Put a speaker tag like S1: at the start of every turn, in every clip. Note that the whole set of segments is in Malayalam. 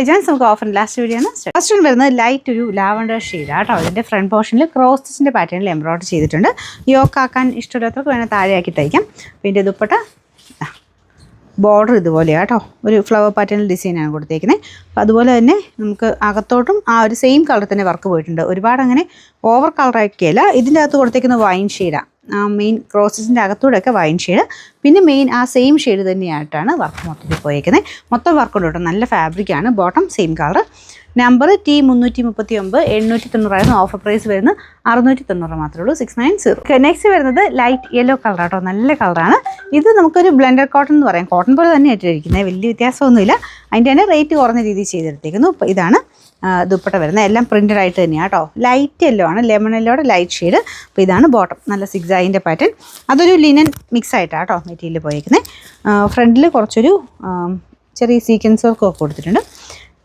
S1: ജെൻസ് നമുക്ക് ഓഫർ ലാസ്റ്റ് വീഡിയോ ആണ്. ഫസ്റ്റ് വൺ വരുന്നത് ലൈറ്റ് ഒരു ലാവണ്ടർ ഷെയ്ഡാണ് കേട്ടോ. അതിൻ്റെ ഫ്രണ്ട് പോർഷനിൽ ക്രോസ് സ്റ്റിച്ചിൻ്റെ പാറ്റേണിൽ എംബ്രോയിഡറി ചെയ്തിട്ടുണ്ട്. യോക്കാക്കാൻ ഇഷ്ടമില്ലാത്തവർക്ക് വേണമെങ്കിൽ താഴെയാക്കി തയ്ക്കാം. പിന്നെ ദുപ്പട്ട ബോർഡർ ഇതുപോലെയാണ് കേട്ടോ. ഒരു ഫ്ലവർ പാറ്റേണിൽ ഡിസൈനാണ് കൊടുത്തേക്കുന്നത്. അപ്പോൾ അതുപോലെ തന്നെ നമുക്ക് അകത്തോട്ടും ആ ഒരു സെയിം കളർ തന്നെ വർക്ക് പോയിട്ടുണ്ട്. ഒരുപാട് അങ്ങനെ ഓവർ കളറാക്കിയല്ല. ഇതിൻ്റെ അകത്ത് കൊടുത്തേക്കുന്ന വൈൻ ഷെയ്ഡാണ്. ആ മെയിൻ ക്രോസസിൻ്റെ അകത്തൂടെയൊക്കെ വൈൻ ഷെയ്ഡ്, പിന്നെ മെയിൻ ആ സെയിം ഷെയ്ഡ് തന്നെയായിട്ടാണ് വർക്ക് മൊത്തത്തിൽ പോയേക്കുന്നത്. മൊത്തം വർക്ക് ഉണ്ട് കേട്ടോ. നല്ല ഫാബ്രിക്കാണ്. Bottom same colour. Number T339 790 offer price വരുന്നത് 690 മാത്രമേ ഉള്ളൂ. 690. നെക്സ്റ്റ് വരുന്നത് ലൈറ്റ് യെല്ലോ കളർ കേട്ടോ. നല്ല കളറാണ്. ഇത് നമുക്കൊരു ബ്ലെൻഡഡ് കോട്ടൺ എന്ന് പറയാം. കോട്ടൺ പോലെ തന്നെ ആയിട്ടിരിക്കുന്നത്, വലിയ വ്യത്യാസമൊന്നുമില്ല. അതിൻ്റെ തന്നെ റേറ്റ് കുറഞ്ഞ രീതിയിൽ ചെയ്തെടുത്തേക്കുന്നു. അപ്പോൾ ഇതാണ് ദുപ്പട്ട വരുന്നത്. എല്ലാം പ്രിൻറ്റഡ് ആയിട്ട് തന്നെയാണ് കേട്ടോ. ലൈറ്റ് യെല്ലോ ആണ്, ലെമൺ യെല്ലോയുടെ ലൈറ്റ് ഷെയ്ഡ്. അപ്പോൾ ഇതാണ് ബോട്ടം. നല്ല സിക്സായിൻ്റെ പാറ്റേൺ. അതൊരു ലിനൻ മിക്സ് ആയിട്ടാണ് കേട്ടോ മെറ്റീരിയൽ പോയിരിക്കുന്നത്. ഫ്രണ്ടിൽ കുറച്ചൊരു ചെറിയ സീക്വൻസ് വർക്കൊക്കെ കൊടുത്തിട്ടുണ്ട്.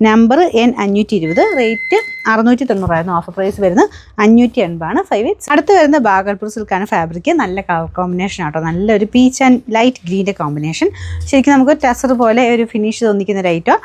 S1: Number N520, rate 690 offer price വരുന്നത് 580 5/8. അടുത്ത് വരുന്ന ബാഗൽപൂർ സിൽക്കാണ് ഫാബ്രിക്. നല്ല കളർ കോമ്പിനേഷൻ ആട്ടോ. നല്ലൊരു പീച്ച് ആൻഡ് ലൈറ്റ് ഗ്രീൻ്റെ കോമ്പിനേഷൻ. ശരിക്കും നമുക്ക് ടസർ പോലെ ഒരു ഫിനിഷ് തോന്നിക്കുന്ന ഒരു ഐറ്റം.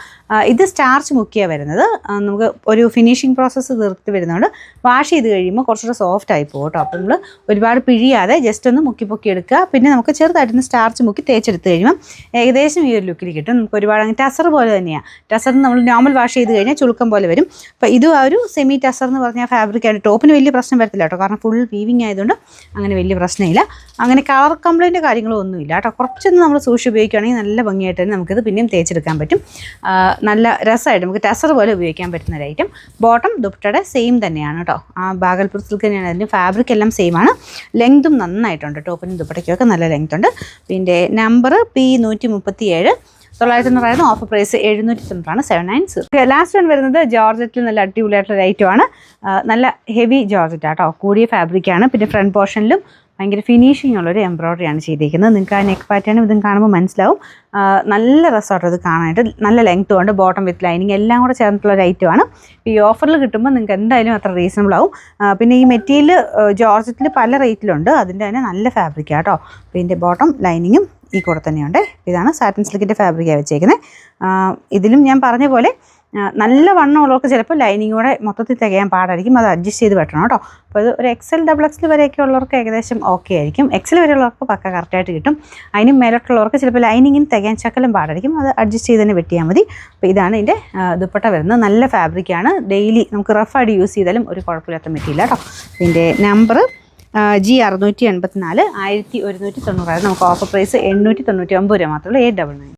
S1: ഇത് സ്റ്റാർച്ച് മുക്കിയാണ് വരുന്നത്. നമുക്ക് ഒരു ഫിനിഷിങ് പ്രോസസ്സ് തീർത്ത് വരുന്നതുകൊണ്ട് വാഷ് ചെയ്ത് കഴിയുമ്പോൾ കുറച്ചുകൂടെ സോഫ്റ്റ് ആയി പോകും കേട്ടോ. അപ്പോൾ നമ്മൾ ഒരുപാട് പിഴിയാതെ ജസ്റ്റ് ഒന്ന് മുക്കി പൊക്കി എടുക്കുക. പിന്നെ നമുക്ക് ചെറുതായിട്ടൊന്ന് സ്റ്റാർച്ച് മുക്കി തേച്ചെടുത്ത് കഴിയുമ്പോൾ ഏകദേശം ഈ ഒരു ലുക്കിൽ കിട്ടും. നമുക്ക് ഒരുപാട് അങ്ങനെ ടസർ പോലെ തന്നെയാണ്. ടസറിന് നമ്മൾ നോർമൽ വാഷ് ചെയ്ത് കഴിഞ്ഞാൽ ചുളുക്കം പോലെ വരും. അപ്പോൾ ഇതും ആ ഒരു സെമി ടസർ എന്ന് പറഞ്ഞാൽ ഫാബ്രിക്കാണ്. ടോപ്പിന് വലിയ പ്രശ്നം വരത്തില്ല കേട്ടോ, കാരണം ഫുൾ വീവിങ് ആയതുകൊണ്ട് അങ്ങനെ വലിയ പ്രശ്നമില്ല. അങ്ങനെ കളർ കംപ്ലൈൻറ്റ് കാര്യങ്ങളോ ഒന്നുമില്ല കേട്ടോ. കുറച്ചൊന്ന് നമ്മൾ സൂക്ഷിച്ച് ഉപയോഗിക്കുകയാണെങ്കിൽ നല്ല ഭംഗിയായിട്ട് തന്നെ നമുക്കിത് പിന്നെയും തേച്ചെടുക്കാൻ പറ്റും. നല്ല രസമായിട്ട് നമുക്ക് ടസർ പോലെ ഉപയോഗിക്കാൻ പറ്റുന്ന ഒരു ഐറ്റം. ബോട്ടം ദുപ്പട്ടയുടെ സെയിം തന്നെയാണ് കേട്ടോ. ആ ബാഗൽപൂർ സിൽക്ക് തന്നെയാണ്. അതിൻ്റെ ഫാബ്രിക് എല്ലാം സെയിം ആണ്. ലെങ്തും നന്നായിട്ടുണ്ട്. ടോപ്പിനും ദുപ്പട്ടയ്ക്കൊക്കെ നല്ല ലെങ്ത് ഉണ്ട്. പിന്നെ number P137 990 offer price 790 790. Last one വരുന്നത് ജോർജറ്റിൽ നല്ല അടിപൊളിയായിട്ടുള്ള ഐറ്റമാണ്. നല്ല ഹെവി ജോർജറ്റ് ആട്ടോ. കൂടിയ ഫാബ്രിക്കാണ്. പിന്നെ ഫ്രണ്ട് പോർഷനിലും ഭയങ്കര ഫിനിഷിംഗ് ഉള്ളൊരു എംബ്രോയിഡറിയാണ് ചെയ്തിരിക്കുന്നത്. നിങ്ങൾക്ക് ആ നെക്ക് പാറ്റേണും ഇതും കാണുമ്പോൾ മനസ്സിലാവും. നല്ല രസമായിട്ട് ഇത് കാണാനായിട്ട്. നല്ല ലെങ്ത്തും ഉണ്ട്. ബോട്ടം വിത്ത് ലൈനിങ് എല്ലാം കൂടെ ചേർന്നിട്ടുള്ള ഒരു ഐറ്റമാണ്. ഈ ഓഫറിൽ കിട്ടുമ്പോൾ നിങ്ങൾക്ക് എന്തായാലും അത്ര റീസണബിൾ ആവും. പിന്നെ ഈ മെറ്റീരിയൽ ജോർജറ്റിൽ പല റേറ്റിലുണ്ട്. അതിൻ്റെ തന്നെ നല്ല ഫാബ്രിക്കാണ് കേട്ടോ. ഇതിൻ്റെ ബോട്ടം ലൈനിങ്ങും ഈ കൂടെ തന്നെയുണ്ട്. ഇതാണ് സാറ്റിൻ സിൽക്കിൻ്റെ ഫാബ്രിക്കാണ് വെച്ചേക്കുന്നത്. ഇതിലും ഞാൻ പറഞ്ഞ പോലെ നല്ല വണ്ണമുള്ളവർക്ക് ചിലപ്പോൾ ലൈനിങ് കൂടെ മൊത്തത്തിൽ തികയാൻ പാടായിരിക്കും. അത് അഡ്ജസ്റ്റ് ചെയ്ത് വെട്ടണം കേട്ടോ. അപ്പോൾ അത് ഒരു XL XXL വരെയൊക്കെ ഉള്ളവർക്ക് ഏകദേശം ഓക്കെ ആയിരിക്കും. XL വരെയുള്ളവർക്ക് പക്ക കറക്റ്റായിട്ട് കിട്ടും. അതിന് മേലോട്ടുള്ളവർക്ക് ചിലപ്പോൾ ലൈനിങ്ങിന് തികയാൻ ശകലം പാടായിരിക്കും. അത് അഡ്ജസ്റ്റ് ചെയ്ത് തന്നെ വെട്ടിയാൽ മതി. അപ്പോൾ ഇതാണ് ഇതിൻ്റെ ദുപ്പട്ട വരുന്നത്. നല്ല ഫാബ്രിക്കാണ്. ഡെയിലി നമുക്ക് റഫായിട്ട് യൂസ് ചെയ്താലും ഒരു കുഴപ്പമില്ലാത്ത മെറ്റീരിയൽ കേട്ടോ. ഇതിൻ്റെ നമ്പർ G684 1190. നമുക്ക് ഓഫർ പ്രൈസ് 899 മാത്രമേ ഉള്ളൂ. 899.